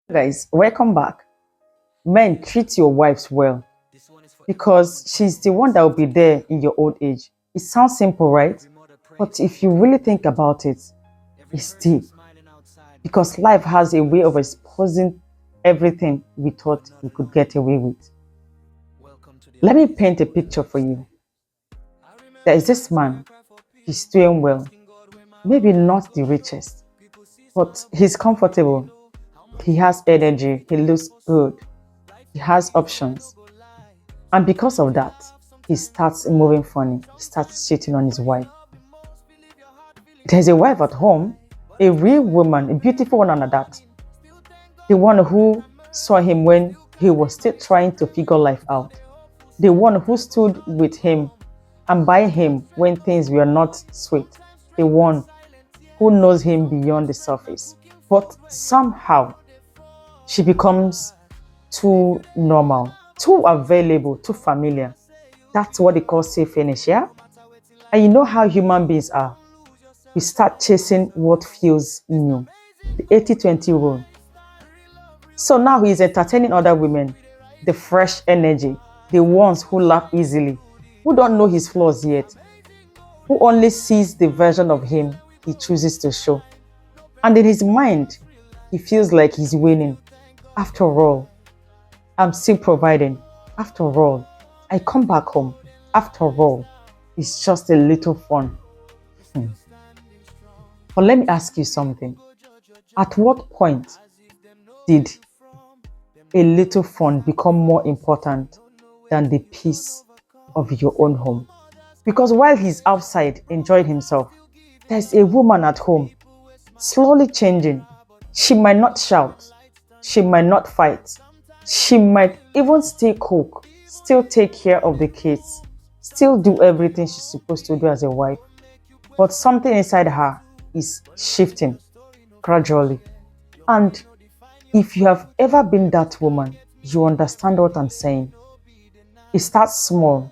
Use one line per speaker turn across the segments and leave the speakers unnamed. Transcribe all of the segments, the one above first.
Guys, welcome back. Men, treat your wives well because she's the one that will be there in your old age. It sounds simple, right? But if you really think about it, it's deep because life has a way of exposing everything we thought we could get away with. Let me paint a picture for you. There is this man, he's doing well, maybe not the richest, but he's comfortable. He has energy, he looks good, he has options. And because of that, he starts moving funny. He starts cheating on his wife. There's a wife at home, a real woman, a beautiful one at that. The one who saw him when he was still trying to figure life out. The one who stood with him and by him when things were not sweet. The one who knows him beyond the surface. But somehow, she becomes too normal, too available, too familiar. That's what they call safe finish, yeah? And you know how human beings are. We start chasing what feels new. The 80-20 rule. So now he's entertaining other women, the fresh energy, the ones who laugh easily, who don't know his flaws yet, who only sees the version of him he chooses to show. And in his mind, he feels like he's winning. After all, I'm still providing. After all, I come back home. After all, it's just a little fun. But let me ask you something. At what point did a little fun become more important than the peace of your own home? Because while he's outside enjoying himself, there's a woman at home slowly changing. She might not shout. She might not fight. She might even still cook, still take care of the kids, still do everything she's supposed to do as a wife. But something inside her is shifting gradually. And if you have ever been that woman, you understand what I'm saying. It starts small.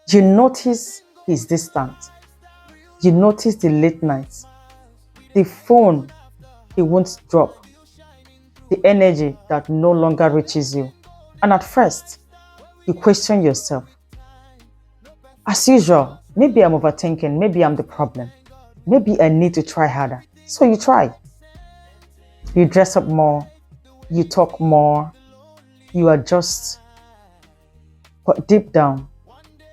You notice he's distant. You notice the late nights, the phone he won't drop, the energy that no longer reaches you. And at first, you question yourself. As usual, maybe I'm overthinking, maybe I'm the problem. Maybe I need to try harder. So you try. You dress up more, you talk more, you adjust. But deep down,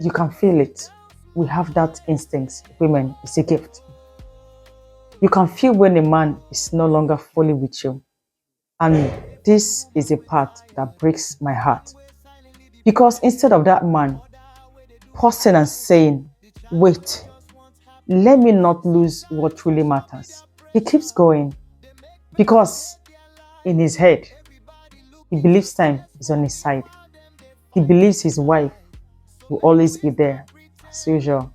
you can feel it. We have that instinct. Women, it's a gift. You can feel when a man is no longer fully with you. And this is a part that breaks my heart. Because instead of that man pausing and saying, wait, let me not lose what truly matters, he keeps going. Because in his head, he believes time is on his side. He believes his wife will always be there, as usual,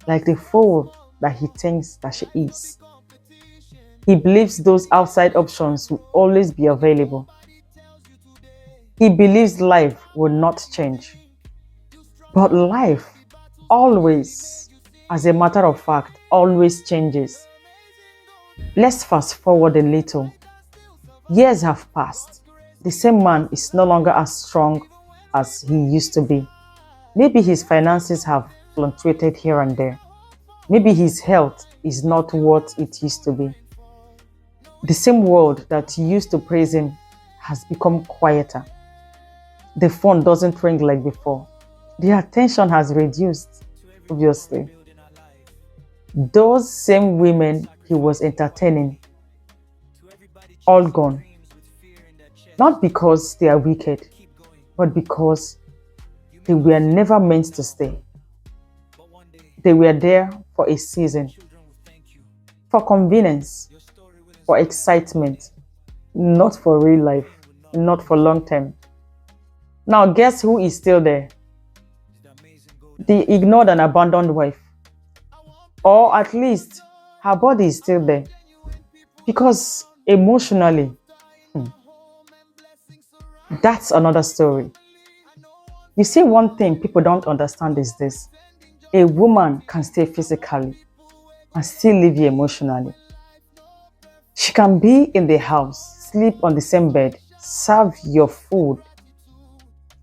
like the fool that he thinks that she is. He believes those outside options will always be available. He believes life will not change. But life always, as a matter of fact, always changes. Let's fast forward a little. Years have passed. The same man is no longer as strong as he used to be. Maybe his finances have fluctuated here and there. Maybe his health is not what it used to be. The same world that used to praise him has become quieter. The phone doesn't ring like before. The attention has reduced, obviously. Those same women he was entertaining, all gone. Not because they are wicked, but because they were never meant to stay. They were there for a season, for convenience, for excitement, not for real life, not for long term. Now, guess who is still there? The ignored and abandoned wife. Or at least her body is still there. Because emotionally, that's another story. You see, one thing people don't understand is this. A woman can stay physically and still leave you emotionally. She can be in the house sleep on the same bed, serve your food,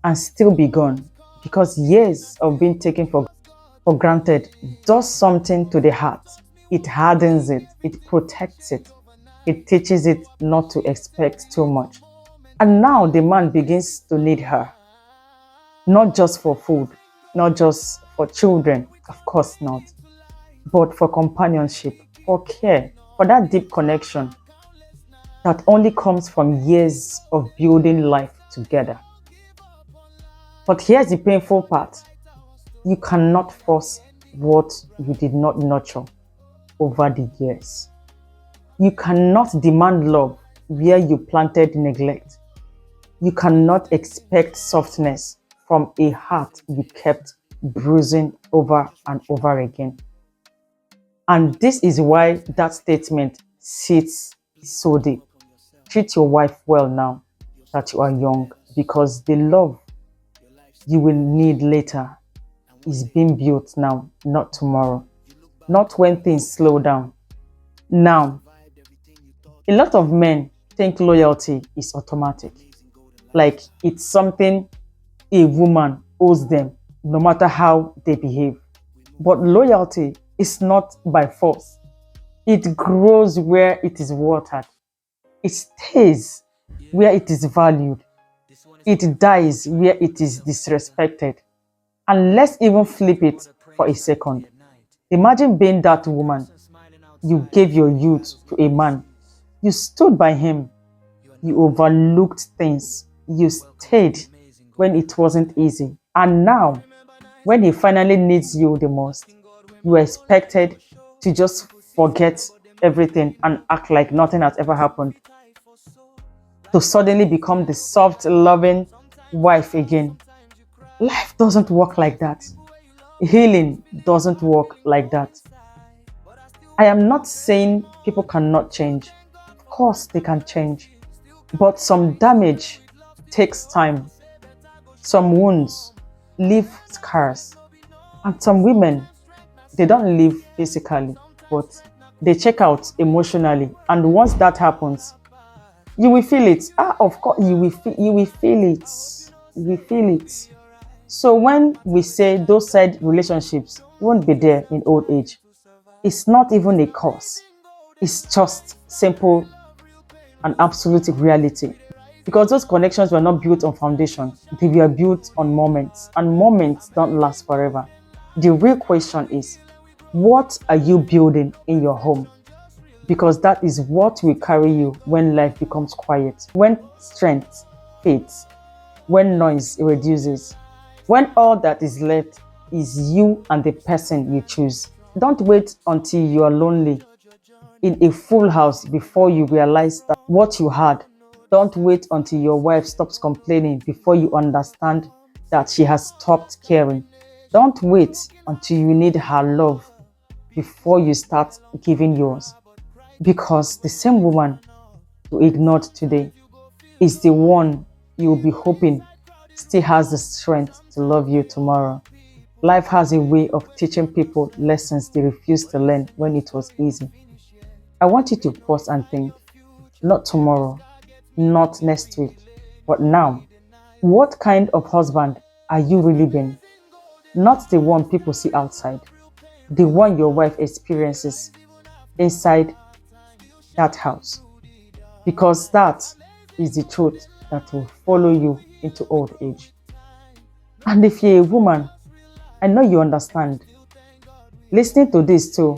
and still be gone because years of being taken for granted does something to the heart. It hardens it, it protects it, it teaches it not to expect too much. And now the man begins to need her, not just for food, not just for children, of course not, but for companionship, for care, for that deep connection that only comes from years of building life together. But here's the painful part. You cannot force what you did not nurture over the years. You cannot demand love where you planted neglect. You cannot expect softness from a heart you kept bruising over and over again. And this is why that statement sits so deep. Treat your wife well now that you are young, because the love you will need later is being built now, not tomorrow, not when things slow down. Now, a lot of men think loyalty is automatic, like it's something a woman owes them no matter how they behave. But loyalty is not by force. It grows where it is watered. It stays where it is valued. It dies where it is disrespected. And let's even flip it for a second. Imagine being that woman. You gave your youth to a man. You stood by him. You overlooked things. You stayed when it wasn't easy. And now, when he finally needs you the most, you are expected to just forget everything and act like nothing has ever happened. To suddenly become the soft, loving wife again. Life doesn't work like that. Healing doesn't work like that. I am not saying people cannot change. Of course, they can change. But some damage takes time. Some wounds leave scars. And some women, they don't leave physically, but they check out emotionally. And once that happens, you will feel it. Of course, you will feel it. You will feel it. So when we say those side relationships won't be there in old age, it's not even a cause. It's just simple and absolute reality. Because those connections were not built on foundation. They were built on moments. And moments don't last forever. The real question is, what are you building in your home? Because that is what will carry you when life becomes quiet, when strength fades, when noise reduces, when all that is left is you and the person you choose. Don't wait until you are lonely in a full house before you realize that what you had. Don't wait until your wife stops complaining before you understand that she has stopped caring. Don't wait until you need her love before you start giving yours. Because the same woman you ignored today is the one you'll be hoping still has the strength to love you tomorrow. Life has a way of teaching people lessons they refuse to learn when it was easy. I want you to pause and think, not tomorrow, not next week, but now. What kind of husband are you really being? Not the one people see outside, the one your wife experiences inside that house. Because that is the truth that will follow you into old age. And if you're a woman, I know you understand. Listening to this too,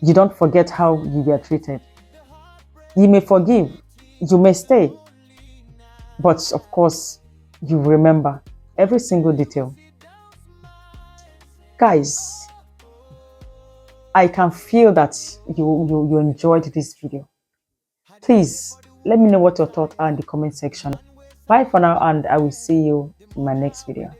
you don't forget how you were treated. You may forgive, you may stay, but of course, you remember every single detail. Guys, I can feel that you enjoyed this video. Please, let me know what your thoughts are in the comment section. Bye for now, and I will see you in my next video.